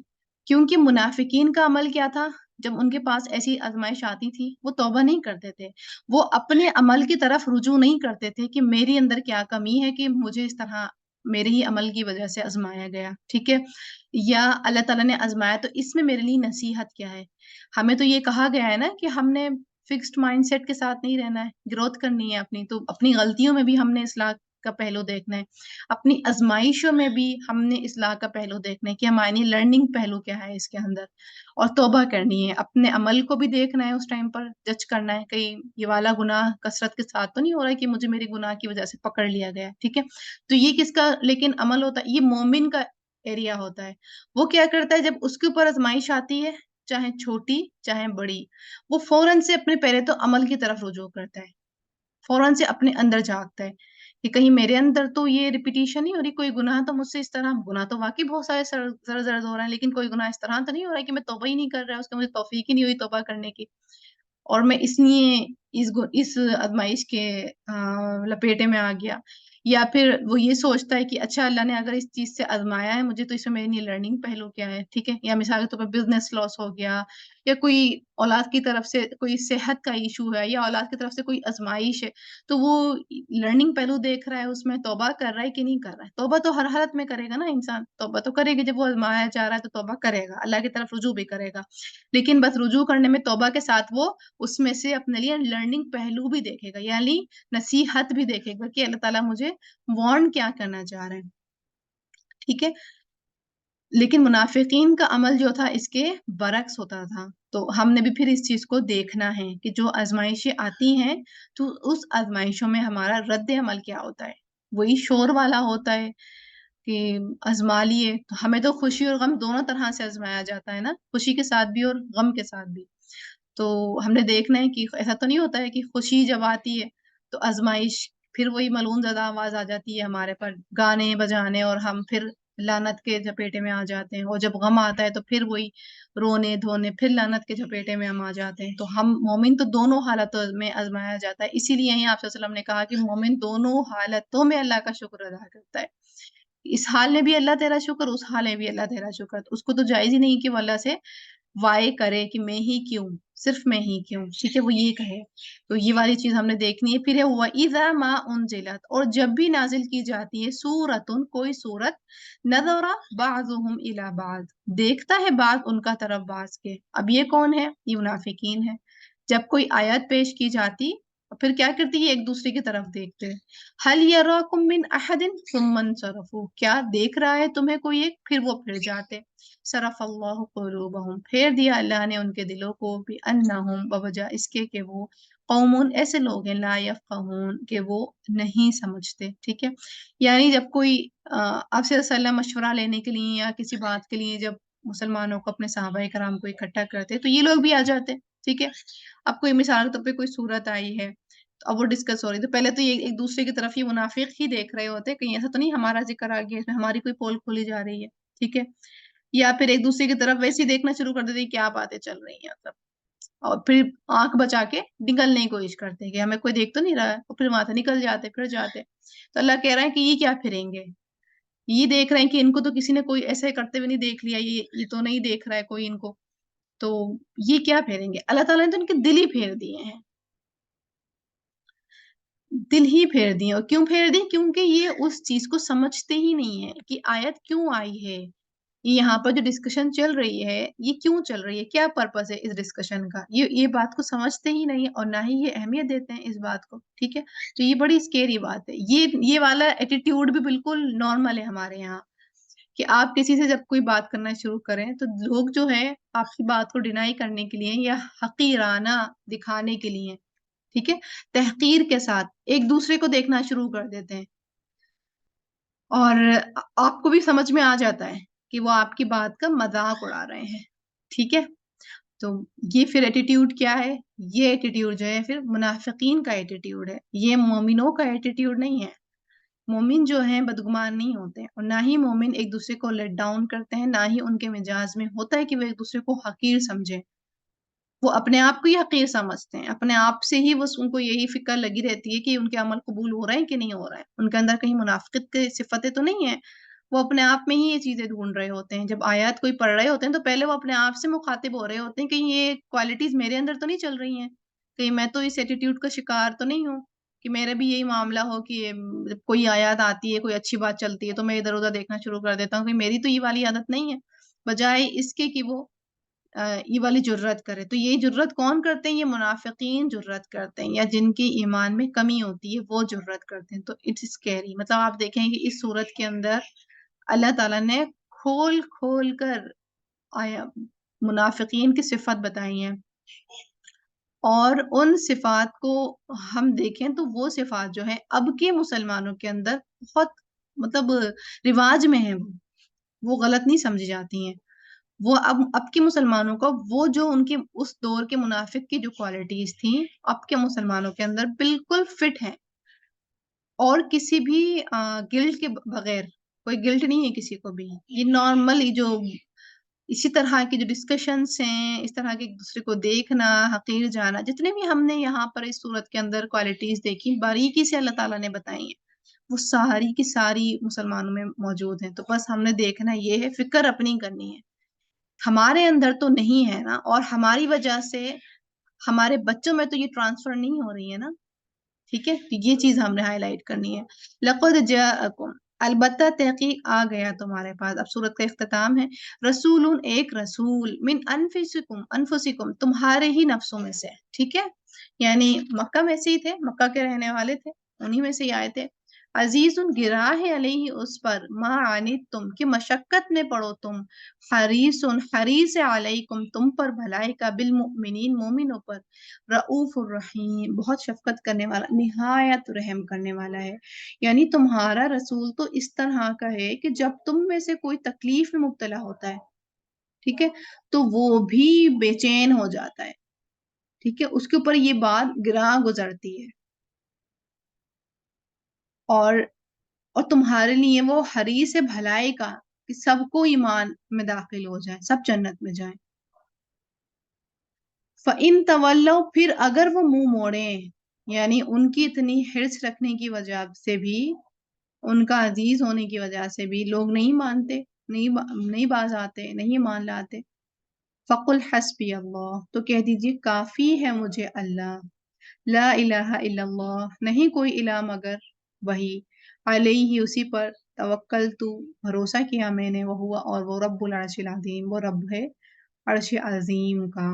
کیونکہ منافقین کا عمل کیا تھا، جب ان کے پاس ایسی آزمائش آتی تھی وہ توبہ نہیں کرتے تھے، وہ اپنے عمل کی طرف رجوع نہیں کرتے تھے کہ میری اندر کیا کمی ہے کہ مجھے اس طرح میرے ہی عمل کی وجہ سے آزمایا گیا، ٹھیک ہے، یا اللہ تعالیٰ نے آزمایا تو اس میں میرے لیے نصیحت کیا ہے. ہمیں تو یہ کہا گیا ہے نا کہ ہم نے فکسڈ مائنڈ سیٹ کے ساتھ نہیں رہنا ہے، گروتھ کرنی ہے اپنی، تو اپنی غلطیوں میں بھی ہم نے اصلاح کا پہلو دیکھنا ہے، اپنی آزمائشوں میں بھی ہم نے اصلاح کا پہلو دیکھنا ہے کہ ہماری لرننگ پہلو کیا ہے اس کے اندر، اور توبہ کرنی ہے. اپنے عمل کو بھی دیکھنا ہے، اس ٹائم پر جج کرنا ہے کہیں یہ والا گناہ کثرت کے ساتھ تو نہیں ہو رہا ہے کہ مجھے میرے گناہ کی وجہ سے پکڑ لیا گیا ہے، ٹھیک ہے. تو یہ کس کا لیکن عمل ہوتا ہے؟ یہ مومن کا ایریا ہوتا ہے. وہ کیا کرتا ہے جب اس کے اوپر آزمائش آتی ہے، چاہے چھوٹی چاہے بڑی، وہ فوراً سے اپنے پہلے تو عمل کی طرف رجوع کرتا ہے، فوراً سے اپنے اندر جھانکتا ہے کہ کہیں میرے اندر تو یہ ریپیٹیشن نہیں ہو رہی، کوئی گناہ تو مجھ سے اس طرح، گناہ تو واقعی بہت سارے سر زرد ہو رہا ہے، لیکن کوئی گناہ اس طرح تو نہیں ہو رہا ہے کہ میں توبہ ہی نہیں کر رہا، اس کا مجھے توفیق ہی نہیں ہوئی توبہ کرنے کی، اور میں اس لیے اس آزمائش کے لپیٹے میں آ گیا. یا پھر وہ یہ سوچتا ہے کہ اچھا اللہ نے اگر اس چیز سے آزمایا ہے مجھے تو اس میں میری لیے لرننگ پہلو کیا ہے، ٹھیک ہے. یا مثال کے طور پر بزنس لاس ہو گیا، یا کوئی اولاد کی طرف سے کوئی صحت کا ایشو ہے، یا اولاد کی طرف سے کوئی آزمائش ہے، تو وہ لرننگ پہلو دیکھ رہا ہے، اس میں توبہ کر رہا ہے کہ نہیں کر رہا ہے. توبہ تو ہر حالت میں کرے گا نا انسان، توبہ تو کرے گا، جب وہ آزمایا جا رہا ہے تو توبہ کرے گا، اللہ کی طرف رجوع بھی کرے گا. لیکن بس رجوع کرنے میں توبہ کے ساتھ وہ اس میں سے اپنے لیے لرننگ پہلو بھی دیکھے گا، یعنی نصیحت بھی دیکھے گا کہ اللہ تعالیٰ مجھے وارن کیا کرنا چاہ رہے ہیں، ٹھیک ہے. لیکن منافقین کا عمل جو تھا اس کے برعکس ہوتا تھا. تو ہم نے بھی پھر اس چیز کو دیکھنا ہے کہ جو آزمائشیں آتی ہیں تو اس آزمائشوں میں ہمارا رد عمل کیا ہوتا ہے. وہی شور والا ہوتا ہے کہ آزما لیے، تو ہمیں تو خوشی اور غم دونوں طرح سے آزمایا جاتا ہے نا، خوشی کے ساتھ بھی اور غم کے ساتھ بھی. تو ہم نے دیکھنا ہے کہ ایسا تو نہیں ہوتا ہے کہ خوشی جب آتی ہے تو آزمائش، پھر وہی ملعون زدہ آواز آ جاتی ہے ہمارے پر، گانے بجانے، اور ہم پھر لعنت کے جھپیٹے میں آ جاتے ہیں. اور جب غم آتا ہے تو پھر وہی رونے دھونے، پھر لعنت کے جھپیٹے میں ہم آ جاتے ہیں. تو ہم مومن تو دونوں حالتوں میں آزمایا جاتا ہے، اسی لیے یہیں آپ صلی اللہ علیہ وسلم نے کہا کہ مومن دونوں حالتوں میں اللہ کا شکر ادا کرتا ہے. اس حال میں بھی اللہ تیرا شکر، اس حال میں بھی اللہ تیرا شکر. اس کو تو جائز ہی نہیں کہ وہ اللہ سے وائے کرے کہ میں ہی کیوں، صرف میں ہی کیوں، ٹھیک ہے، وہ یہ کہے. تو یہ والی چیز ہم نے دیکھنی ہے. پھر ہے وَإِذَا مَا أُنزِلَتْ، اور جب بھی نازل کی جاتی ہے سورتن، کوئی سورت، نظر بعضهم إلى بعض، دیکھتا ہے بعض ان کا طرف بعض کے. اب یہ کون ہے؟ یہ منافقین ہے. جب کوئی آیت پیش کی جاتی پھر کیا کرتی ہے؟ ایک دوسرے کی طرف دیکھتے ہیں. هَلْ يَرَاكُمْ مِنْ أَحَدٍ ثُمَّ انصَرَفُوا، کیا دیکھ رہا ہے تمہیں کوئی ایک، پھر وہ پھر جاتے. صرف اللہ قلوبہم، پھیر دیا اللہ نے ان کے دلوں کو، بِأَنَّهُمْ، بوجہ اس کے کہ وہ قومون، ایسے لوگ ہیں، لا یفقہون، کہ وہ نہیں سمجھتے، ٹھیک ہے. یعنی جب کوئی آپ سے صلی مشورہ لینے کے لیے یا کسی بات کے لیے جب مسلمانوں کو، اپنے صحابہ کرام کو اکٹھا کرتے تو یہ لوگ بھی آ جاتے، ٹھیک ہے. اب کوئی مثال کے طور پہ کوئی صورت آئی ہے تو اب وہ ڈسکس ہو رہی، تو پہلے تو یہ ایک دوسرے کی طرف یہ منافق ہی دیکھ رہے ہوتے کہیں ایسا تو نہیں ہمارا ذکر آ گیا، اس میں ہماری کوئی پول کھولی جا رہی ہے، ٹھیک ہے. یا پھر ایک دوسرے کی طرف ویسے ہی دیکھنا شروع کر دیتے کیا باتیں چل رہی ہیں سب، اور پھر آنکھ بچا کے نکلنے کی کوشش کرتے ہیں کہ ہمیں کوئی دیکھ تو نہیں رہا ہے، اور پھر وہاں سے نکل جاتے، پھر جاتے. تو اللہ کہہ رہا ہے کہ یہ کیا پھریں گے، یہ دیکھ رہے ہیں کہ ان کو تو کسی نے کوئی ایسے کرتے ہوئے نہیں دیکھ لیا، یہ تو نہیں دیکھ رہا ہے کوئی ان کو، تو یہ کیا پھیریں گے. اللہ تعالیٰ نے تو ان کے دل ہی پھیر دیے ہیں، دل ہی پھیر دیے. اور کیوں پھیر دیے؟ کیونکہ یہ اس چیز کو سمجھتے ہی نہیں ہے کہ آیت کیوں آئی ہے، یہاں پر جو ڈسکشن چل رہی ہے یہ کیوں چل رہی ہے، کیا پرپز ہے اس ڈسکشن کا، یہ بات کو سمجھتے ہی نہیں، اور نہ ہی یہ اہمیت دیتے ہیں اس بات کو، ٹھیک ہے. تو یہ بڑی اسکیری بات ہے. یہ والا ایٹیٹیوڈ بھی بالکل نارمل ہے ہمارے یہاں، کہ آپ کسی سے جب کوئی بات کرنا شروع کریں تو لوگ جو ہے آپ کی بات کو ڈینائی کرنے کے لیے یا حقیرانہ دکھانے کے لیے، ٹھیک ہے، تحقیر کے ساتھ ایک دوسرے کو دیکھنا شروع کر دیتے ہیں. اور آپ کو بھی سمجھ میں آ جاتا ہے کہ وہ آپ کی بات کا مذاق اڑا رہے ہیں، ٹھیک ہے. تو یہ پھر ایٹیٹیوڈ کیا ہے؟ یہ ایٹیٹیوڈ جو ہے پھر منافقین کا ایٹیٹیوڈ ہے، یہ مومنوں کا ایٹیٹیوڈ نہیں ہے. مومن جو ہیں بدگمان نہیں ہوتے، اور نہ ہی مومن ایک دوسرے کو لیٹ ڈاؤن کرتے ہیں، نہ ہی ان کے مزاج میں ہوتا ہے کہ وہ ایک دوسرے کو حقیر سمجھیں. وہ اپنے آپ کو ہی حقیر سمجھتے ہیں، اپنے آپ سے ہی بس ان کو یہی فکر لگی رہتی ہے کہ ان کے عمل قبول ہو رہے ہیں کہ نہیں ہو رہے ہیں، ان کے اندر کہیں منافقت کی صفتیں تو نہیں ہیں، وہ اپنے آپ میں ہی یہ چیزیں ڈھونڈ رہے ہوتے ہیں، جب آیات کوئی پڑھ رہے ہوتے ہیں تو پہلے وہ اپنے آپ سے مخاطب ہو رہے ہوتے ہیں، کہیں یہ کوالٹیز میرے اندر تو نہیں چل رہی ہیں، کہیں میں تو اس ایٹیٹیوڈ کا شکار تو نہیں ہوں کہ میرا بھی یہی معاملہ ہو کہ جب کوئی آیات آتی ہے، کوئی اچھی بات چلتی ہے تو میں ادھر ادھر دیکھنا شروع کر دیتا ہوں کہ میری تو یہ والی عادت نہیں ہے، بجائے اس کے کہ وہ یہ والی جرات کرے، تو یہ جرات کون کرتے ہیں؟ یہ منافقین جرات کرتے ہیں، یا جن کی ایمان میں کمی ہوتی ہے وہ جرات کرتے ہیں، تو اٹس اسکیری۔ مطلب آپ دیکھیں کہ اس صورت کے اندر اللہ تعالیٰ نے کھول کھول کر آیا منافقین کی صفت بتائی ہیں، اور ان صفات کو ہم دیکھیں تو وہ صفات جو ہیں اب کے مسلمانوں کے اندر بہت مطلب رواج میں ہیں، وہ غلط نہیں سمجھی جاتی ہیں، وہ اب کے مسلمانوں کو وہ جو ان کے اس دور کے منافق کی جو کوالٹیز تھیں اب کے مسلمانوں کے اندر بالکل فٹ ہیں، اور کسی بھی گلٹ کے بغیر، کوئی گلٹ نہیں ہے کسی کو بھی، یہ نارمل جو اسی طرح کی جو ڈسکشنز ہیں، اس طرح کے ایک دوسرے کو دیکھنا، حقیر جانا، جتنے بھی ہم نے یہاں پر اس صورت کے اندر کوالٹیز دیکھی باریکی سے اللہ تعالیٰ نے بتائی ہیں، وہ ساری کی ساری مسلمانوں میں موجود ہیں، تو بس ہم نے دیکھنا یہ ہے، فکر اپنی کرنی ہے، ہمارے اندر تو نہیں ہے نا، اور ہماری وجہ سے ہمارے بچوں میں تو یہ ٹرانسفر نہیں ہو رہی ہے نا، ٹھیک ہے، تو یہ چیز ہم نے ہائی لائٹ کرنی ہے۔ لقد جاءکم، البتہ تحقیق آ گیا تمہارے پاس، اب صورت کا اختتام ہے، رسول، ایک رسول، من انفسکم، انفسکم، تمہارے ہی نفسوں میں سے، ٹھیک ہے، یعنی مکہ میں سے ہی تھے، مکہ کے رہنے والے تھے، انہی میں سے ہی آئے تھے، عزیز گراں ہے علیہ اس پر، ما عنتم، کہ مشقت میں پڑو تم، حریص، حریص علیکم، تم پر بھلائی کا، بالمؤمنین، مومنوں پر، رؤوف الرحیم، بہت شفقت کرنے والا، نہایت رحم کرنے والا ہے، یعنی تمہارا رسول تو اس طرح کا ہے کہ جب تم میں سے کوئی تکلیف میں مبتلا ہوتا ہے، ٹھیک ہے، تو وہ بھی بے چین ہو جاتا ہے، ٹھیک ہے، اس کے اوپر یہ بات گراں گزرتی ہے، اور تمہارے لیے وہ حریص بھلائی کا کہ سب کو ایمان میں داخل ہو جائیں، سب جنت میں جائیں۔ فَإِن تَوَلَّوْا، پھر اگر وہ منہ موڑیں، یعنی ان کی اتنی حرص رکھنے کی وجہ سے بھی، ان کا عزیز ہونے کی وجہ سے بھی لوگ نہیں مانتے، نہیں باز آتے، نہیں مان لاتے، فَقُلْ حَسْبِيَ اللَّهُ، تو کہہ دیجئے کافی ہے مجھے اللہ، لا الہ الا اللہ، نہیں کوئی الہ مگر وہی، علیہ، اسی پر، توکلت، بھروسہ کیا میں نے، وہ ہوا، اور وہ رب العرش العظیم، وہ رب ہے عرش عظیم کا،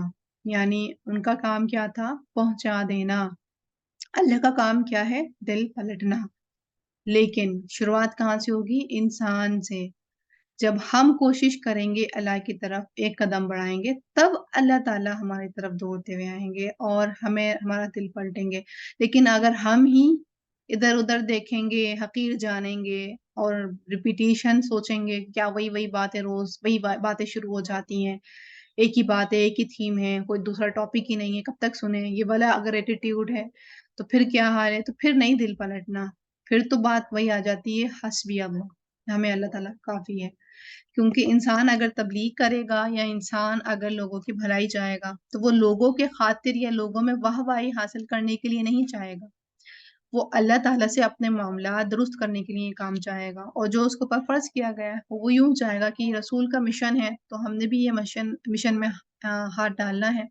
یعنی ان کا کام کیا تھا؟ پہنچا دینا، اللہ کا کام کیا ہے؟ دل پلٹنا، لیکن شروعات کہاں سے ہوگی؟ انسان سے، جب ہم کوشش کریں گے اللہ کی طرف ایک قدم بڑھائیں گے، تب اللہ تعالیٰ ہماری طرف دوڑتے ہوئے آئیں گے اور ہمارا دل پلٹیں گے، لیکن اگر ہم ہی ادھر ادھر دیکھیں گے، حقیر جانیں گے، اور ریپیٹیشن سوچیں گے، کیا وہی باتیں روز وہی باتیں شروع ہو جاتی ہیں، ایک ہی بات ہے، ایک ہی تھیم ہے، کوئی دوسرا ٹاپک ہی نہیں ہے، کب تک سنیں، یہ والا اگر ایٹیٹیوڈ ہے تو پھر کیا حال ہے؟ تو پھر نہیں دل پلٹنا، پھر تو بات وہی آ جاتی ہے، حسبی اللہ، ہمیں اللہ تعالیٰ کافی ہے، کیونکہ انسان اگر تبلیغ کرے گا یا انسان اگر لوگوں کی بھلائی چاہے گا تو وہ لوگوں کے خاطر یا لوگوں میں واہ واہی حاصل کرنے کے لیے نہیں چاہے گا، وہ اللہ تعالیٰ سے اپنے معاملات درست کرنے کے لیے کام چاہے گا، اور جو اس کو پر فرض کیا گیا ہے وہ یوں چاہے گا کہ رسول کا مشن ہے تو ہم نے بھی یہ مشن میں ہاتھ ڈالنا ہے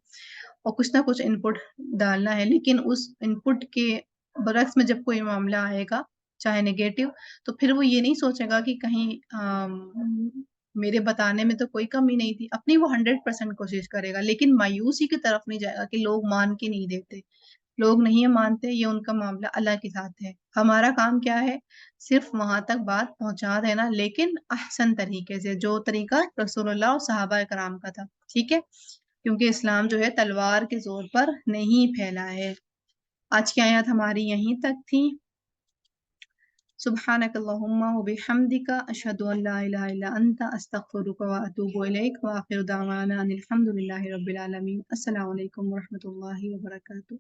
اور کچھ نہ کچھ انپٹ ڈالنا ہے، لیکن اس انپٹ کے برعکس میں جب کوئی معاملہ آئے گا چاہے نیگیٹو، تو پھر وہ یہ نہیں سوچے گا کہ کہیں میرے بتانے میں تو کوئی کمی نہیں تھی، اپنی وہ 100% کوشش کرے گا، لیکن مایوسی کی طرف نہیں جائے گا کہ لوگ مان کے نہیں دیتے، لوگ نہیں مانتے، یہ ان کا معاملہ اللہ کے ساتھ ہے، ہمارا کام کیا ہے؟ صرف وہاں تک بات پہنچا دینا، لیکن احسن طریقے سے، جو طریقہ رسول اللہ اور صحابہ کرام کا تھا، ٹھیک ہے، کیونکہ اسلام جو ہے تلوار کے زور پر نہیں پھیلا ہے۔ آج کی آیات ہماری یہیں تک تھی۔ سبحانک اللہم و بحمدک، اشہد ان لا الہ الا انت، استغفرک و اتوب الیک، و آخر دعوانا ان الحمد للہ رب العالمین۔ السلام علیکم و رحمۃ اللہ وبرکاتہ۔